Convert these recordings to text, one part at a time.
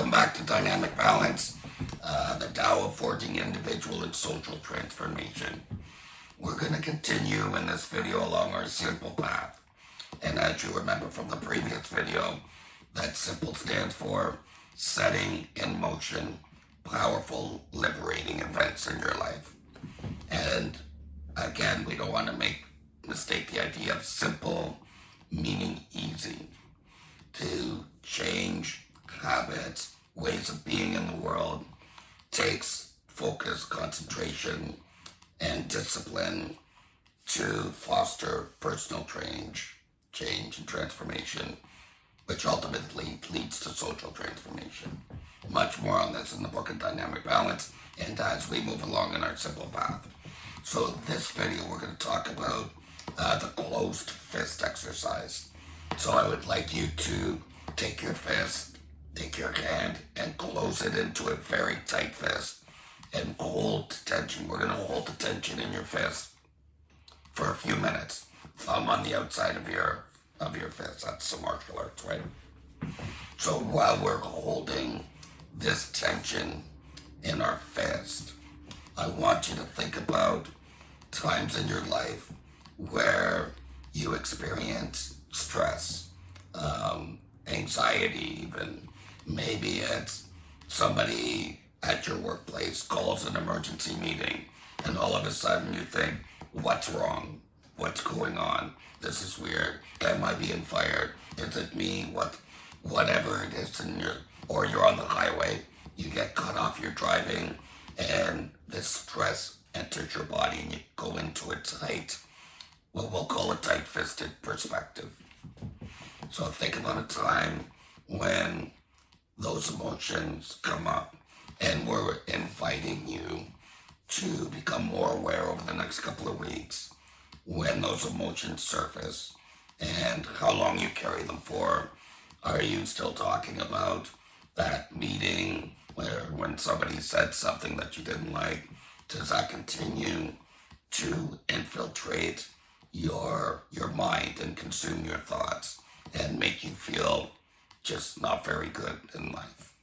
Welcome back to Dynamic Balance, the Tao of Forging Individual and Social Transformation. We're going to continue in this video along our simple path. And as you remember from the previous video, that simple stands for setting in motion powerful, liberating events in your life. And again, we don't want to mistake the idea of simple meaning easy. To change habits, ways of being in the world, takes focus, concentration, and discipline to foster personal change and transformation, which ultimately leads to social transformation. Much more on this in the book of Dynamic Balance, and as we move along in our simple path. So this video, we're going to talk about the closed fist exercise. So I would like you to take your fist, take your hand, and close it into a very tight fist and hold tension. We're going to hold the tension in your fist for a few minutes. Thumb on the outside of your fist. That's the martial arts, right? So while we're holding this tension in our fist, I want you to think about times in your life where you experience stress, anxiety even. Maybe it's somebody at your workplace calls an emergency meeting and all of a sudden you think, what's wrong? What's going on? This is weird. Am I being fired? Is it me? Whatever it is or you're on the highway, you get cut off your driving and this stress enters your body and you go into a what we'll call a tight-fisted perspective. So think about a time when those emotions come up and we're inviting you to become more aware over the next couple of weeks when those emotions surface and how long you carry them for. Are you still talking about that meeting when somebody said something that you didn't like? Does that continue to infiltrate your mind and consume your thoughts and make you feel just not very good in life?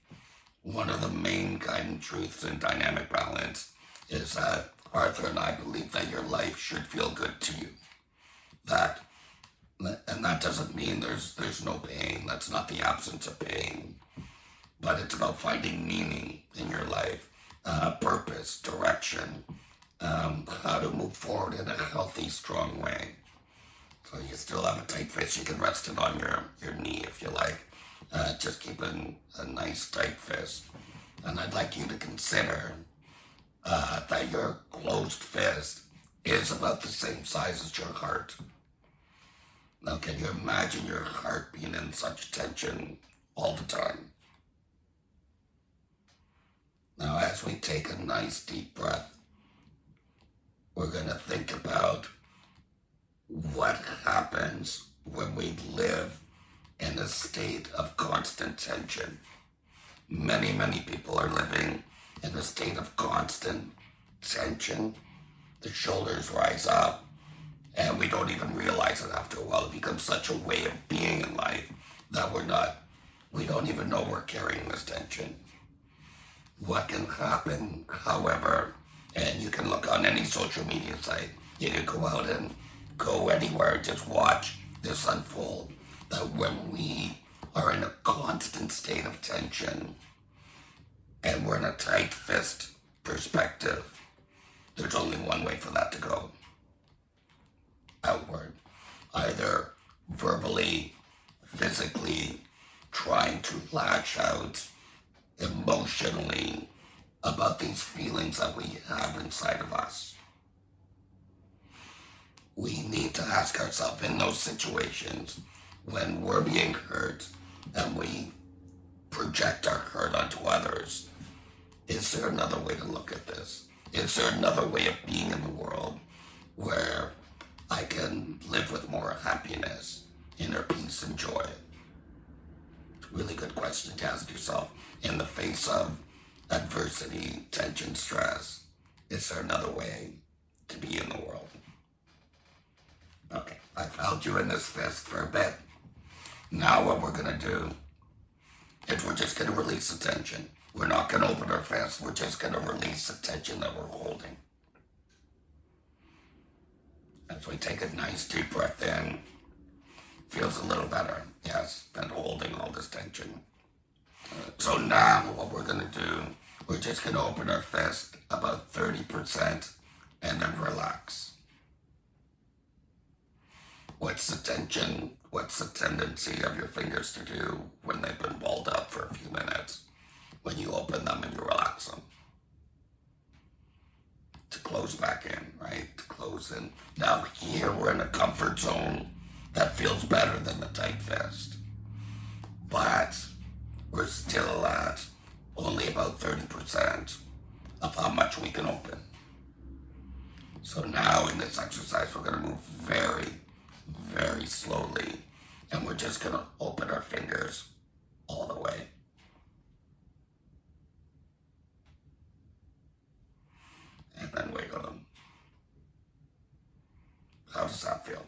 One of the main guiding truths in dynamic balance is that Arthur and I believe that your life should feel good to you. And that doesn't mean there's no pain. That's not the absence of pain. But it's about finding meaning in your life, purpose, direction, how to move forward in a healthy, strong way. So you still have a tight fist. You can rest it on your knee if you like. Just keep a nice tight fist. And I'd like you to consider that your closed fist is about the same size as your heart. Now, can you imagine your heart being in such tension all the time? Now, as we take a nice deep breath, we're going to think about what happens when we live in a state of constant tension. Many, many people are living in a state of constant tension. The shoulders rise up, and we don't even realize it after a while. It becomes such a way of being in life that we don't even know we're carrying this tension. What can happen, however, and you can look on any social media site, you can go out and go anywhere, just watch this unfold, that when we are in a constant state of tension and we're in a tight fist perspective, there's only one way for that to go. Outward. Either verbally, physically, trying to lash out emotionally about these feelings that we have inside of us. We need to ask ourselves in those situations when we're being hurt and we project our hurt onto others, is there another way to look at this? Is there another way of being in the world where I can live with more happiness, inner peace, and joy? It's a really good question to ask yourself in the face of adversity, tension, stress. Is there another way to be in the world? Okay, I've held you in this fist for a bit. Now what we're going to do is we're just going to release the tension. We're not going to open our fist. We're just going to release the tension that we're holding. As we take a nice deep breath in, feels a little better, yes, than holding all this tension. So now what we're going to do, we're just going to open our fist about 30% and then relax. What's the tension? What's the tendency of your fingers to do when they've been balled up for a few minutes? When you open them and you relax them? To close back in, right? To close in. Now here we're in a comfort zone that feels better than the tight fist. But we're still at only about 30% of how much we can open. So now in this exercise, we're going to move very, very slowly. And we're just going to open our fingers all the way. And then wiggle them. How does that feel?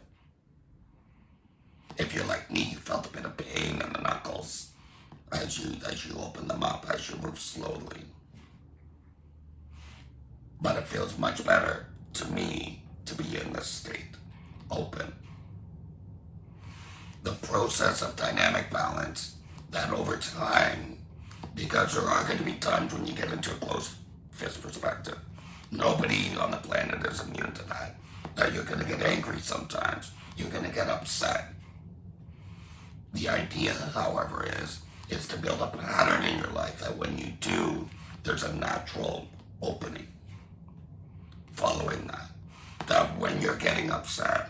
If you're like me, you felt a bit of pain in the knuckles as you open them up, as you move slowly. But it feels much better to me to be in this state, open. The process of dynamic balance, that over time, because there are going to be times when you get into a closed fist perspective. Nobody on the planet is immune to that. That you're going to get angry sometimes. You're going to get upset. The idea, however, is to build a pattern in your life that when you do, there's a natural opening following that. That when you're getting upset,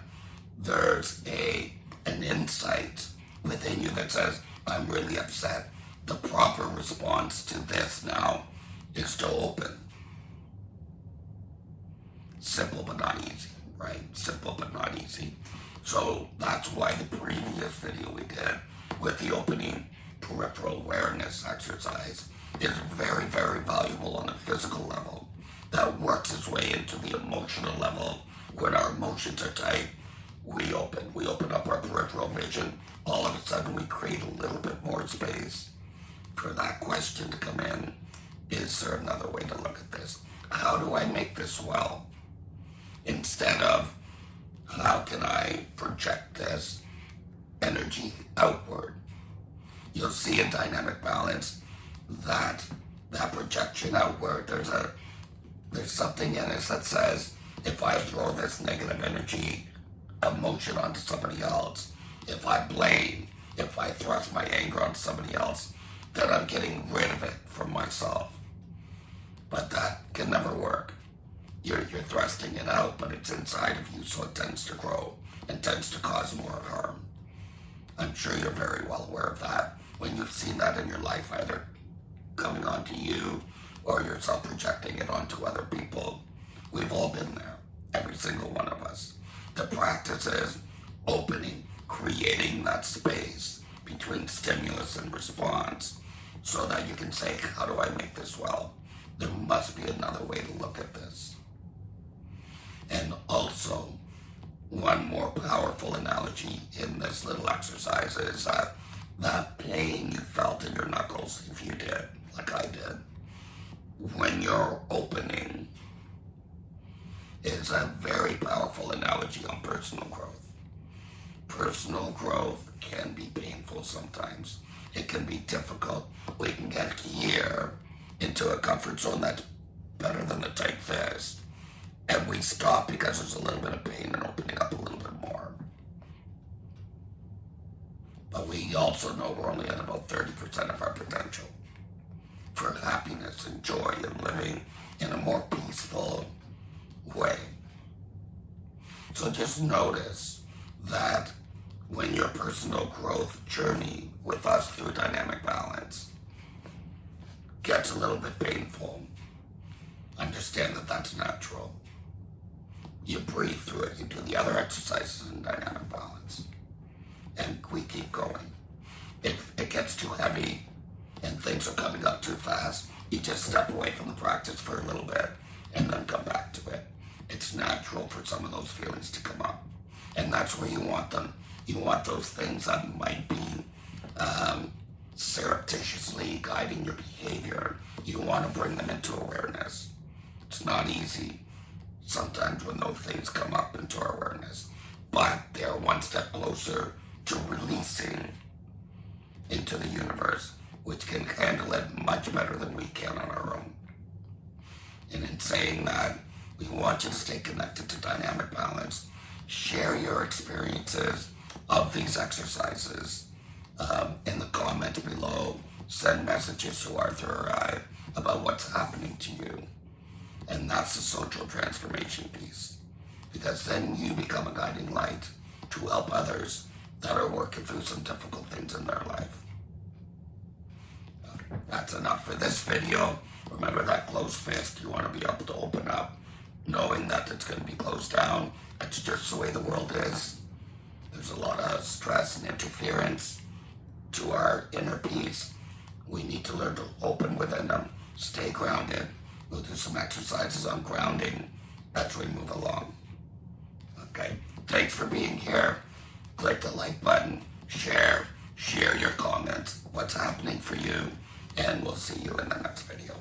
there's an insight within you that says, I'm really upset. The proper response to this now is to open. Simple but not easy, right? Simple but not easy. So that's why the previous video we did with the opening peripheral awareness exercise is very, very valuable on a physical level. That works its way into the emotional level. When our emotions are tight, we open up our peripheral vision. All of a sudden we create a little bit more space for that question to come in. Is there another way to look at this? How do I make this well? Instead of, how can I project this energy outward? You'll see in dynamic balance that projection outward, there's something in us that says, if I throw this negative energy emotion onto somebody else, if I blame, if I thrust my anger on somebody else, then I'm getting rid of it from myself. But that can never work. You're thrusting it out, but it's inside of you, so it tends to grow and tends to cause more harm. I'm sure you're very well aware of that when you've seen that in your life, either coming onto you or yourself projecting it onto other people. We've all been there, every single one of us. The practice is opening, creating that space between stimulus and response so that you can say, how do I make this well? There must be another way to look at this. And also, one more powerful analogy in this little exercise is that pain you felt in your knuckles, if you did, like I did, when you're opening, is a very powerful analogy on personal growth. Personal growth can be painful sometimes. It can be difficult. We can get here into a comfort zone that's better than a tight fist. And we stop because there's a little bit of pain and opening up a little bit more. But we also know we're only at about 30% of our potential for happiness and joy and living in a more peaceful way. So just notice that when your personal growth journey with us through dynamic balance gets a little bit painful, understand that that's natural. You breathe through it. You do the other exercises in dynamic balance. And we keep going. If it gets too heavy and things are coming up too fast, you just step away from the practice for a little bit and then come back to it. It's natural for some of those feelings to come up. And that's where you want them. You want those things that might be surreptitiously guiding your behavior. You want to bring them into awareness. It's not easy sometimes when those things come up into our awareness, but they're one step closer to releasing into the universe, which can handle it much better than we can on our own. And in saying that, we want you to stay connected to Dynamic Balance. Share your experiences of these exercises in the comments below. Send messages to Arthur or I about what's happening to you. And that's the social transformation piece. Because then you become a guiding light to help others that are working through some difficult things in their life. That's enough for this video. Remember that closed fist. You want to be able to open up knowing that it's going to be closed down. It's just the way the world is. There's a lot of stress and interference to our inner peace. We need to learn to open within them. Stay grounded. We'll do some exercises on grounding as we move along. Okay. Thanks for being here. Click the like button. Share your comments. What's happening for you. And we'll see you in the next video.